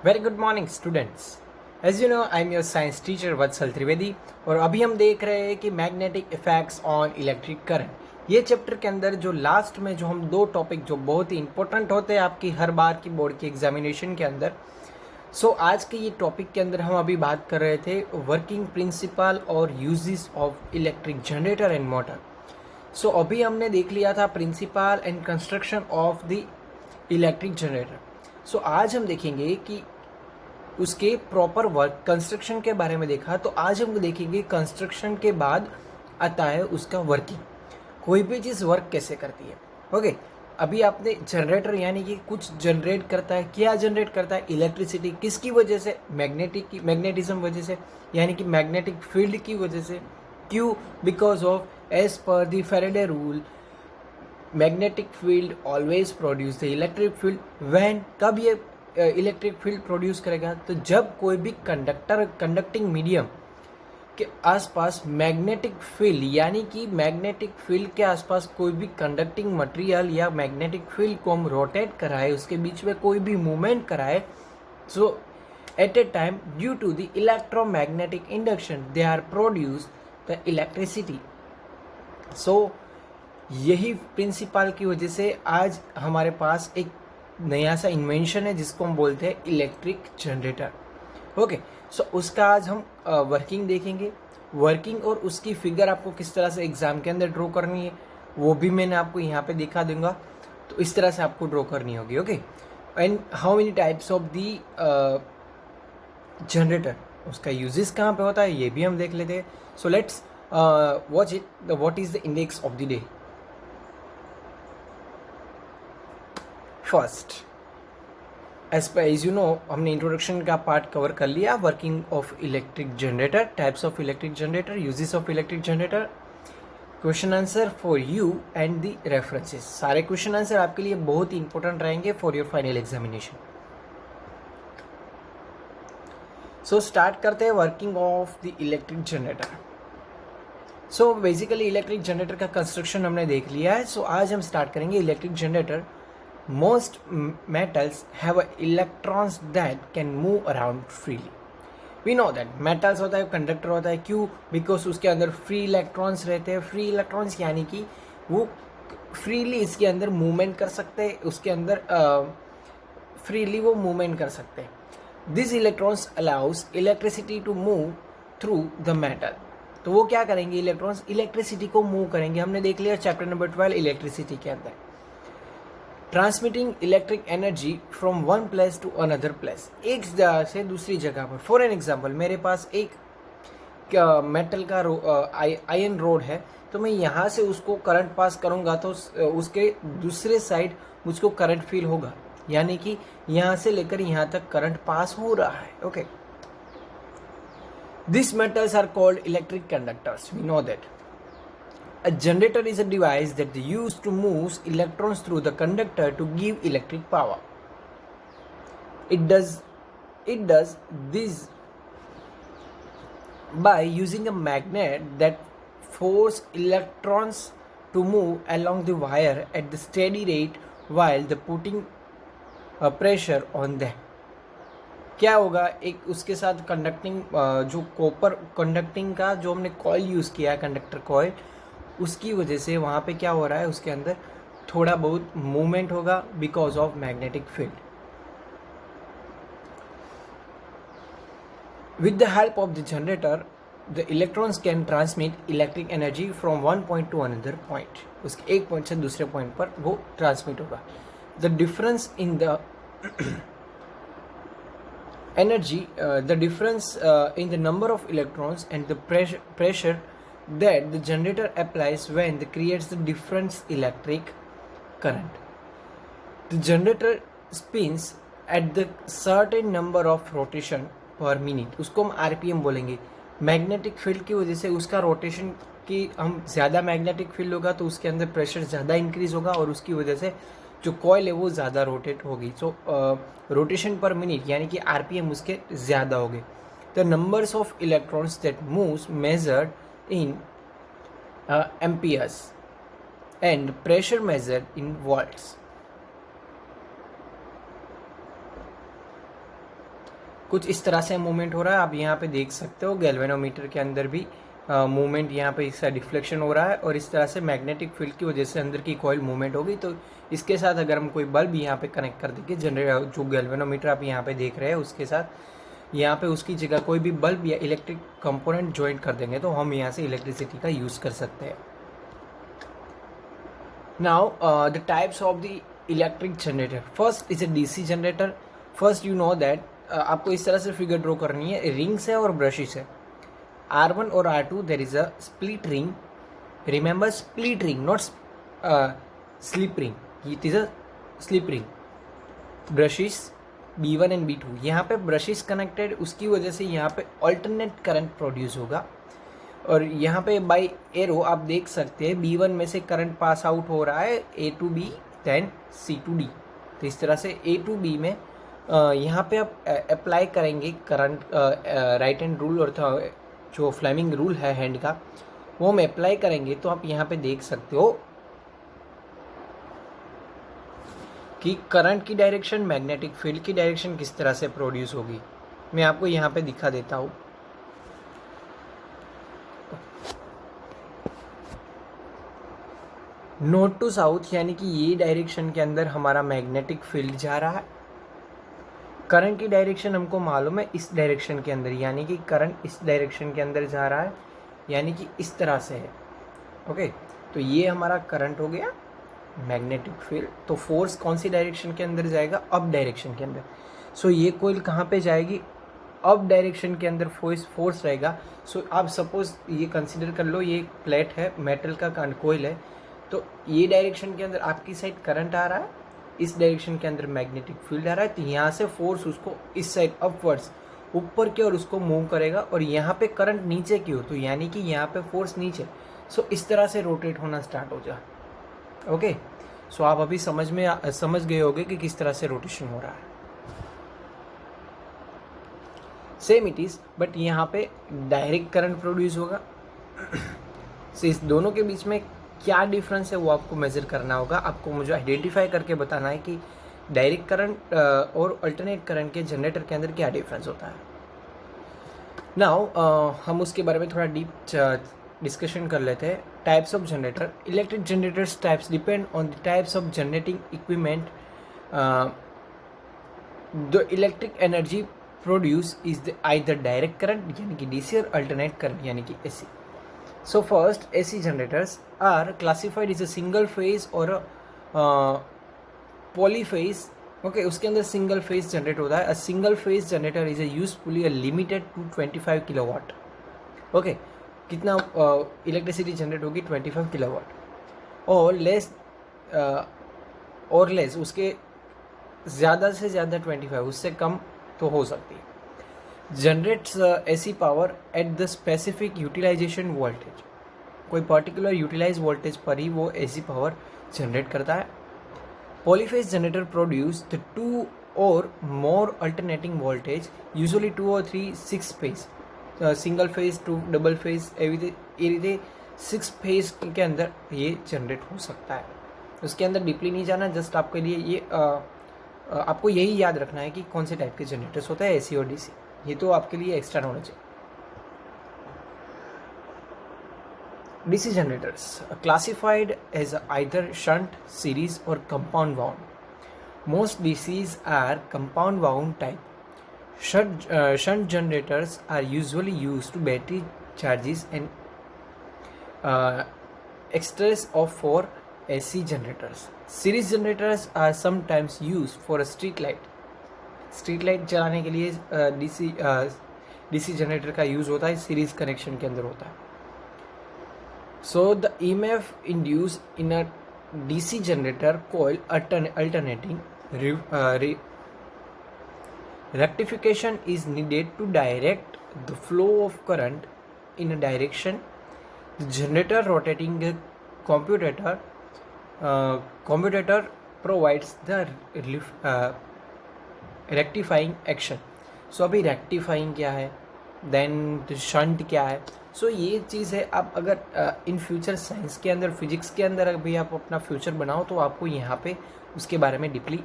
Very good morning students. As you know I am your science teacher Vatsal Trivedi और अभी हम देख रहे हैं कि magnetic effects on electric current. ये चैप्टर के अंदर जो लास्ट में जो हम दो टॉपिक जो बहुत ही इंपॉर्टेंट होते हैं आपकी हर बार की बोर्ड की एग्जामिनेशन के अंदर। आज के ये टॉपिक के अंदर हम अभी बात कर रहे थे वर्किंग प्रिंसिपल और uses of electric generator and motor. अभी हमने देख लिया था principle and construction of the electric generator. आज हम देखेंगे कि उसके प्रॉपर वर्क कंस्ट्रक्शन के बारे में देखा, तो आज हम देखेंगे कंस्ट्रक्शन के बाद आता है उसका वर्किंग, कोई भी चीज़ वर्क कैसे करती है। ओके, अभी आपने जनरेटर यानी कि कुछ जनरेट करता है, क्या जनरेट करता है? इलेक्ट्रिसिटी। किसकी वजह से? मैग्नेटिज्म वजह से, यानी कि मैग्नेटिक फील्ड की वजह से। क्यों? Because of as per the Faraday rule magnetic field always produce the electric field when. कब ये इलेक्ट्रिक फील्ड प्रोड्यूस करेगा? तो जब कोई भी कंडक्टिंग मीडियम के आसपास मैग्नेटिक फील्ड यानी कि मैग्नेटिक फील्ड के आसपास कोई भी कंडक्टिंग मटेरियल या मैग्नेटिक फील्ड को हम रोटेट कराए, उसके बीच में कोई भी मूवमेंट कराए, so at a time due to the electromagnetic induction they are produce the electricity. यही प्रिंसिपल की वजह से आज हमारे पास एक नया सा इन्वेंशन है जिसको हम बोलते हैं इलेक्ट्रिक जनरेटर। ओके, उसका आज हम वर्किंग देखेंगे। वर्किंग और उसकी फिगर आपको किस तरह से एग्जाम के अंदर ड्रॉ करनी है वो भी मैंने आपको यहाँ पे दिखा दूंगा, तो इस तरह से आपको ड्रॉ करनी होगी। Okay, and how many types of the generator, उसका यूजेस कहाँ पे होता है ये भी हम देख लेते हैं। So let's watch it. What is the index of the day. First, as you know हमने इंट्रोडक्शन का पार्ट कवर कर लिया, working of electric generator, types of electric generator, uses of electric generator, question answer for you and the references. सारे question answer आपके लिए बहुत ही important रहेंगे for your final examination. Start करते हैं working of the electric generator. Basically electric generator का construction हमने देख लिया है। आज हम स्टार्ट करेंगे electric generator. Most metals have electrons that can move around freely. We know that metals होता है, कंडक्टर होता है। क्यों? बिकॉज उसके अंदर फ्री इलेक्ट्रॉन्स रहते हैं। फ्री इलेक्ट्रॉन्स यानी कि वो फ्रीली इसके अंदर मूवमेंट कर सकते हैं, उसके अंदर फ्रीली वो मूवमेंट कर सकते हैं। This electrons allows electricity to move through the metal. तो वो क्या करेंगे? इलेक्ट्रॉन्स इलेक्ट्रिसिटी को मूव करेंगे। हमने देख लिया चैप्टर नंबर 12 इलेक्ट्रिसिटी के अंदर। Transmitting electric energy from one place to another place, एक जगह से दूसरी जगह पर। फॉर एन एग्जाम्पल, मेरे पास एक मेटल का आयरन रोड है, तो मैं यहाँ से उसको करंट पास करूँगा तो उसके दूसरे साइड मुझको करंट फील होगा, यानी कि यहाँ से लेकर यहाँ तक करंट पास हो रहा है। Okay, this metals are called electric conductors, we know that. A generator is a device that is used to move electrons through the conductor to give electric power. It does this by using a magnet that force electrons to move along the wire at the steady rate while the putting pressure on them. क्या होगा? एक उसके साथ conducting जो copper conducting का जो हमने coil use किया है, कंडक्टर कॉइल, उसकी वजह से वहाँ पे क्या हो रहा है, उसके अंदर थोड़ा बहुत मूवमेंट होगा because of magnetic field. With the help of the generator the electrons can transmit electric energy from one point two another point. उसके एक पॉइंट से दूसरे पॉइंट पर वो ट्रांसमिट होगा। The difference in the energy, the difference in the number of electrons and the pressure that the generator applies when it creates the different electric current. The generator spins at the certain number of rotation per minute, उसको हम RPM बोलेंगे। Magnetic field की वजह से उसका rotation की हम ज़्यादा मैग्नेटिक फील्ड होगा तो उसके अंदर प्रेशर ज़्यादा इंक्रीज होगा और उसकी वजह से जो कॉइल है वो ज़्यादा रोटेट होगी। रोटेशन पर मिनट यानी कि RPM उसके ज़्यादा होंगे। The numbers of electrons that moves measured in amperes and pressure measured in volts. कुछ इस तरह से मूवमेंट हो रहा है। आप यहाँ पे देख सकते हो गैल्वेनोमीटर के अंदर भी मूवमेंट, यहाँ पे इसका डिफ्लेक्शन हो रहा है और इस तरह से मैग्नेटिक फील्ड की वजह से अंदर की कॉइल मूवमेंट होगी। तो इसके साथ अगर हम कोई बल्ब यहाँ पे कनेक्ट कर देंगे, जो गैल्वेनोमीटर आप यहाँ पे देख रहे हैं उसके साथ यहाँ पे उसकी जगह कोई भी बल्ब या इलेक्ट्रिक कंपोनेंट ज्वाइंट कर देंगे तो हम यहाँ से इलेक्ट्रिसिटी का यूज़ कर सकते हैं। Now the types of the electric generator. First is a DC generator. First you know that आपको इस तरह से फिगर ड्रॉ करनी है, रिंग्स है और ब्रशेस है। R1 और R2 there is a split ring. Remember split ring, not slip ring. It is a slip ring. Brushes B1 and B2. यहाँ पे ब्रशेस कनेक्टेड, उसकी वजह से यहाँ पे अल्टरनेट करंट प्रोड्यूस होगा। और यहाँ पे बाई एरो आप देख सकते हैं B1 में से करंट पास आउट हो रहा है A to B then C to D। तो इस तरह से A to B में यहाँ पे आप अप्लाई करेंगे करंट, राइट हैंड रूल और जो फ्लेमिंग रूल है हैंड का वो हम अप्लाई करेंगे। तो आप यहाँ पे देख सकते हो कि करंट की डायरेक्शन, मैग्नेटिक फील्ड की डायरेक्शन किस तरह से प्रोड्यूस होगी। मैं आपको यहाँ पे दिखा देता हूँ। नॉर्थ टू साउथ, यानी कि ये डायरेक्शन के अंदर हमारा मैग्नेटिक फील्ड जा रहा है। करंट की डायरेक्शन हमको मालूम है इस डायरेक्शन के अंदर, यानी कि करंट इस डायरेक्शन के अंदर जा रहा है, यानी कि इस तरह से है। ओके, तो ये हमारा करंट हो गया, मैग्नेटिक फील्ड। तो फोर्स कौन सी डायरेक्शन के अंदर जाएगा? अप डायरेक्शन के अंदर। सो ये कोइल कहाँ पे जाएगी? अप डायरेक्शन के अंदर फोर्स रहेगा। सो आप सपोज ये कंसिडर कर लो, ये प्लेट है, मेटल का कोइल है, तो ये डायरेक्शन के अंदर आपकी साइड करंट आ रहा है, इस डायरेक्शन के अंदर मैग्नेटिक फील्ड आ रहा है। तो यहाँ से फोर्स उसको इस साइड अपवर्ड्स ऊपर की ओर उसको मूव करेगा और यहाँ पे करंट नीचे की ओर, तो यानी कि यहाँ पे फोर्स नीचे। सो इस तरह से रोटेट होना स्टार्ट हो जा। ओके, सो आप अभी समझ गए होंगे कि किस तरह से रोटेशन हो रहा है। सेम इट इज, बट यहाँ पे डायरेक्ट करंट प्रोड्यूस होगा। सो इस दोनों के बीच में क्या डिफरेंस है वो आपको मेजर करना होगा। आपको मुझे आइडेंटिफाई करके बताना है कि डायरेक्ट करंट और अल्टरनेट करंट के जनरेटर के अंदर क्या डिफरेंस होता है। नाउ हम उसके बारे में थोड़ा डीप डिस्कशन कर लेते हैं। Types of generator. Electric generators types depend on the types of generating equipment. The electric energy produce is the either direct current यानी कि डीसी और अल्टरनेट करंट यानी कि AC. So first, AC generators are classified as a single phase or a polyphase. Okay, उसके अंदर single phase generate होता है। A single phase generator is a usefully limited to 25 kilowatt. Okay, कितना electricity generate होगी? 25 kilowatt और less उसके ज़्यादा से ज़्यादा 25, उससे कम तो हो सकती है। Generates AC power at the specific utilization voltage. कोई पर्टिकुलर यूटिलाइज वोल्टेज पर ही वो AC पावर जनरेट करता है। पॉलीफेज जनरेटर प्रोड्यूस द 2 और मोर अल्टरनेटिंग वोल्टेज, यूजुअली 2 और 3 6 phase, single phase, 2 double phase, every 6 phase के अंदर ये जनरेट हो सकता है। उसके अंदर डीपली नहीं जाना, जस्ट आपके लिए ये आपको यही याद रखना है कि कौन से टाइप के जनरेटर्स होते हैं, AC और DC। ये तो आपके लिए एक्स्ट्रा नॉलेज है। DC generators classified as either shunt, series or compound wound. Most DCs are compound wound type. Shunt generators are usually used to battery charges and extras of for AC generators. Series generators are sometimes used for a street light. Street light चलाने के लिए DC generator का use होता है, series connection के अंदर होता है। So the EMF induce in a DC generator coil alternating rectification is needed to direct the flow of current in a direction. The generator rotating commutator provides the rectifying action. So अभी rectifying क्या है, then shunt क्या है। सो ये चीज़ है। आप अगर in future science के अंदर, फिजिक्स के अंदर अभी आप अपना फ्यूचर बनाओ तो आपको यहाँ पे उसके बारे में डीपली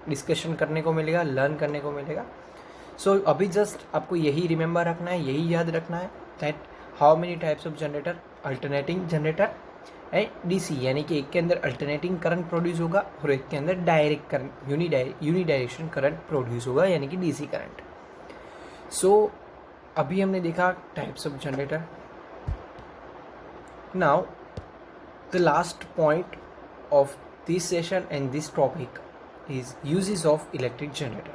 डिस्कशन करने को मिलेगा, लर्न करने को मिलेगा। सो अभी जस्ट आपको यही रिमेंबर रखना है, यही याद रखना है that how many types of generator, alternating generator and DC, यानी कि एक के अंदर अल्टरनेटिंग करंट प्रोड्यूस होगा और एक के अंदर डायरेक्ट करंट यूनिडायरेक्शन करंट प्रोड्यूस होगा, यानी कि डीसी करंट। सो अभी हमने देखा types of generator. Now the last point of this session and this topic is uses of electric generator.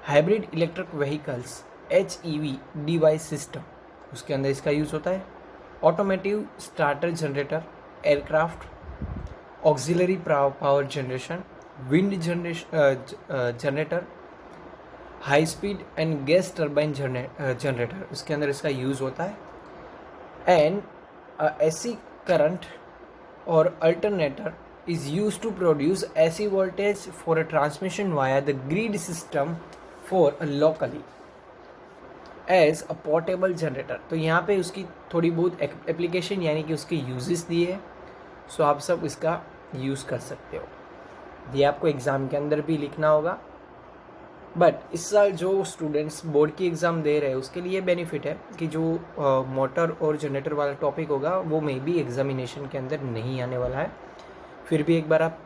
Hybrid electric vehicles HEV device system, उसके अंदर इसका यूज़ होता है। Automotive starter generator, aircraft, auxiliary power generation, wind generator, high speed and gas turbine generator, उसके अंदर इसका use होता है। एंड AC करंट और alternator is used to produce AC voltage for a transmission via the grid system for a locally as a portable generator। तो यहाँ पे उसकी थोड़ी बहुत एप्लीकेशन यानी कि उसके यूजेस दिए हैं, सो आप सब इसका यूज़ कर सकते हो। ये आपको एग्ज़ाम के अंदर भी लिखना होगा, बट इस साल जो स्टूडेंट्स बोर्ड की एग्ज़ाम दे रहे हैं उसके लिए बेनिफिट है कि जो मोटर और जनरेटर वाला टॉपिक होगा वो मे बी एग्जामिनेशन के अंदर नहीं आने वाला है। फिर भी एक बार आप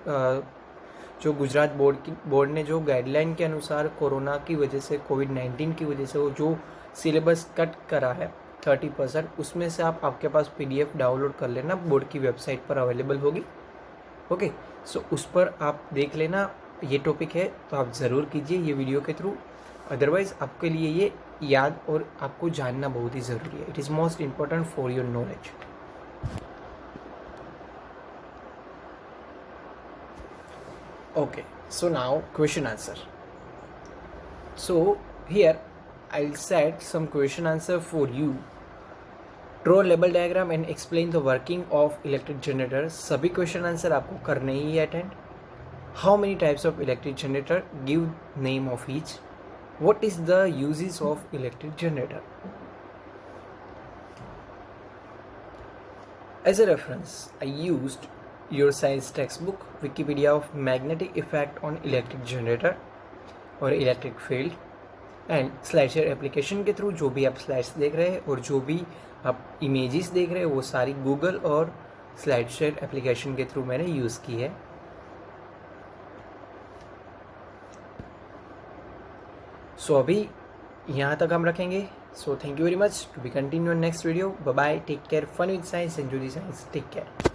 जो गुजरात बोर्ड ने जो गाइडलाइन के अनुसार कोरोना की वजह से, कोविड-19 की वजह से वो जो सिलेबस कट करा है 30%, उसमें से आपके पास PDF डाउनलोड कर लेना, बोर्ड की वेबसाइट पर अवेलेबल होगी। ओके, सो उस पर आप देख लेना। ये टॉपिक है तो आप ज़रूर कीजिए ये वीडियो के थ्रू, अदरवाइज़ आपके लिए ये याद और आपको जानना बहुत ही ज़रूरी है। It is most important for your knowledge. Okay, so now question answer. So here I'll set some question answer for you. Draw label diagram and explain the working of electric generator. सभी question answer आपको करने ही है attend. How many types of electric generator? Give name of each. What is the uses of electric generator? As a reference, I used your science textbook, Wikipedia of magnetic effect on electric generator और electric field, and slide share application के through जो भी आप slides देख रहे हैं और जो भी आप इमेजेस देख रहे हैं वो सारी गूगल और स्लाइड शेयर एप्लीकेशन के थ्रू मैंने यूज़ की है। सो अभी यहाँ तक हम रखेंगे। So thank you very much. To be continue next video. Bye bye, take care, fun with science, enjoy the science, take care.